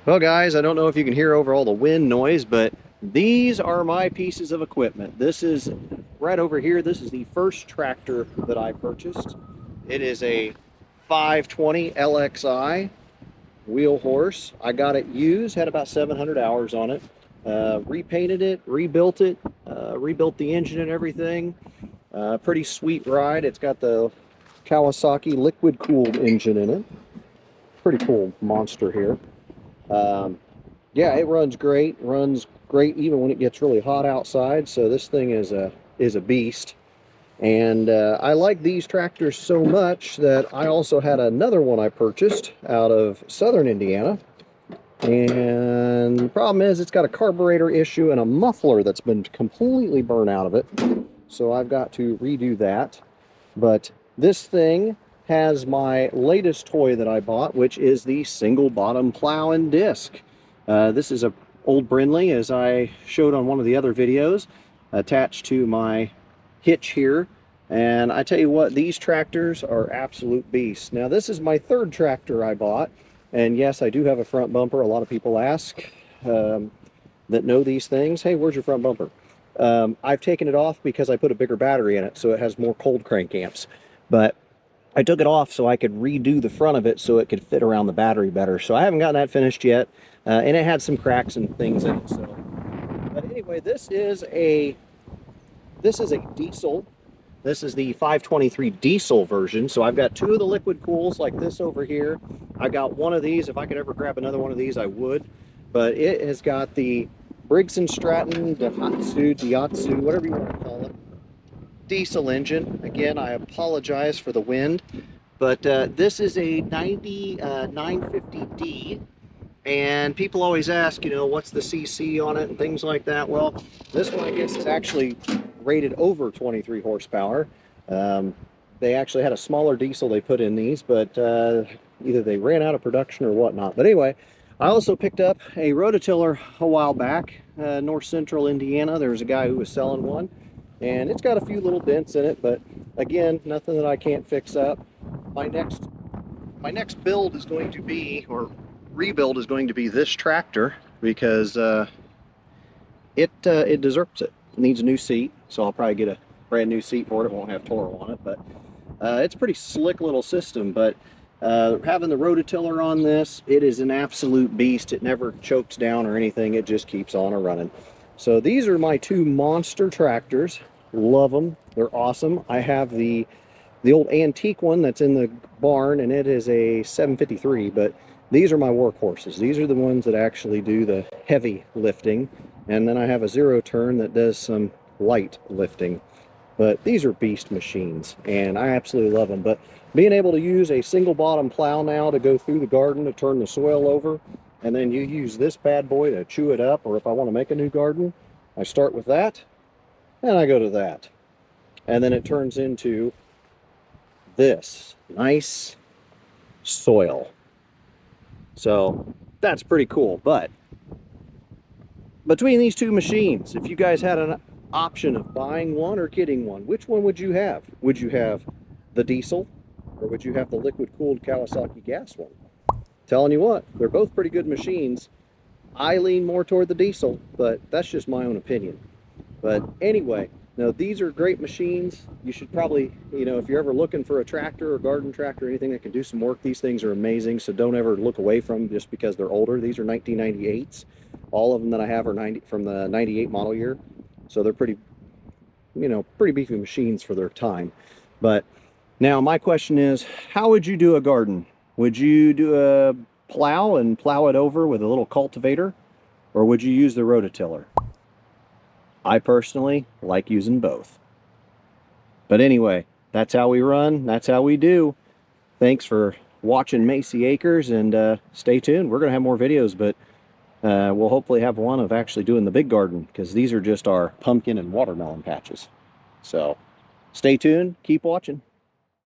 Well, guys, I don't know if you can hear over all the wind noise, but these are my pieces of equipment. This is right over here. This is the first tractor that I purchased. It is a 520 LXI wheel horse. I got it used, had about 700 hours on it. Repainted it, rebuilt it, rebuilt the engine and everything. Pretty sweet ride. It's got the Kawasaki liquid cooled engine in it. Pretty cool monster here. Um, yeah, it runs great. Runs great even when it gets really hot outside. So this thing is a beast. And I like these tractors so much that I also had another one I purchased out of southern Indiana. And the problem is it's got a carburetor issue and a muffler that's been completely burned out of it. So I've got to redo that. But this thing has my latest toy that I bought, which is the single bottom plow and disc. This is a old Brindley, as I showed on one of the other videos, attached to my hitch here. And I tell you what, these tractors are absolute beasts. Now, this is my third tractor I bought. And yes, I do have a front bumper. A lot of people ask that know these things, hey, where's your front bumper? I've taken it off because I put a bigger battery in it, so it has more cold crank amps. But I took it off so I could redo the front of it so it could fit around the battery better. So I haven't gotten that finished yet, and it had some cracks and things in it. So, but anyway, this is a diesel. This is the 523 diesel version. So I've got two of the liquid cools like this over here. I got one of these. If I could ever grab another one of these, I would. But it has got the Briggs & Stratton, Daihatsu, whatever you want to call it, diesel engine. Again, I apologize for the wind, but this is a 950D, and people always ask, you know, what's the CC on it and things like that. Well, this one, I guess, is actually rated over 23 horsepower. They actually had a smaller diesel they put in these, but either they ran out of production or whatnot. But anyway, I also picked up a rototiller a while back, north central Indiana. There was a guy who was selling one, and it's got a few little dents in it, but again, nothing that I can't fix up. My next build is going to be, or rebuild is going to be, this tractor, because it deserves it. It needs a new seat, so I'll probably get a brand new seat for it. It won't have Toro on it, but it's a pretty slick little system. But having the rototiller on this, it is an absolute beast. It never chokes down or anything. It just keeps on running. So these are my two monster tractors. Love them. They're awesome. I have the old antique one that's in the barn, and it is a 753, but these are my workhorses. These are the ones that actually do the heavy lifting, and then I have a zero turn that does some light lifting. But these are beast machines, and I absolutely love them. But being able to use a single bottom plow now to go through the garden to turn the soil over, and then you use this bad boy to chew it up, or if I want to make a new garden, I start with that, and I go to that. And then it turns into this nice soil. So that's pretty cool. But between these two machines, if you guys had an option of buying one or getting one, which one would you have? Would you have the diesel, or would you have the liquid cooled Kawasaki gas one? Telling you what, they're both pretty good machines. I lean more toward the diesel, but that's just my own opinion. But anyway, now these are great machines. You should probably, you know, if you're ever looking for a tractor or garden tractor or anything that can do some work, these things are amazing. So don't ever look away from them just because they're older. These are 1998s. All of them that I have are from the 98 model year. So they're pretty, you know, pretty beefy machines for their time. But now my question is, how would you do a garden? Would you do a plow and plow it over with a little cultivator, or would you use the rototiller? I personally like using both. But anyway, that's how we run. That's how we do. Thanks for watching Macy Acres, and stay tuned. We're going to have more videos, but we'll hopefully have one of actually doing the big garden, because these are just our pumpkin and watermelon patches. So stay tuned. Keep watching.